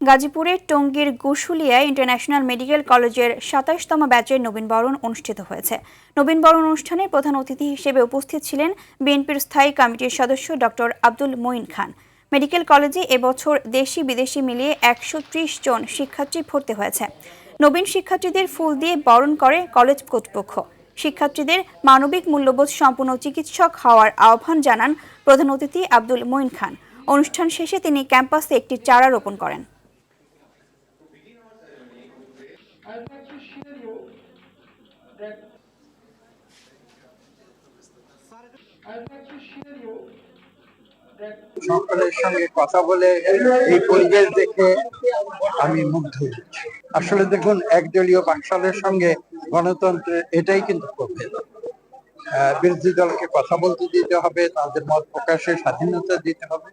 গাজীপুরের টঙ্গীর গুশুলিয়ায় international medical কলেজের ২৭তম ব্যাচের নবীনবরণ অনুষ্ঠিত হয়েছে। নবীনবরণ অনুষ্ঠানে প্রধান অতিথি হিসেবে উপস্থিত ছিলেন বিএনপির স্থায়ী কমিটির সদস্য ডক্টর আব্দুল মঈন খান। মেডিকেল কলেজে এবছর দেশি বিদেশি মিলিয়ে ১৩০ জন শিক্ষার্থী ভর্তি হয়েছে। নবীন শিক্ষার্থীদের ফুল দিয়ে বরণ করে কলেজ কর্তৃপক্ষ। শিক্ষার্থীদের মানবিক মূল্যবোধ সম্পন্ন চিকিৎসক হওয়ার আহ্বান জানান প্রধান অতিথি আব্দুল মঈন খান। অনুষ্ঠান শেষে তিনি ক্যাম্পাসে একটি চারা রোপণ করেন। সকলের সঙ্গে কথা বলে এই পরিবেশ দেখে আমি মুগ্ধ হয়েছি। আসলে দেখুন, একদলীয় বাকশালের সঙ্গে গণতন্ত্রের এটাই কিন্তু প্রভেদ। বিরোধী দলকে কথা বলতে দিতে হবে, তাদের মত প্রকাশের স্বাধীনতা দিতে হবে।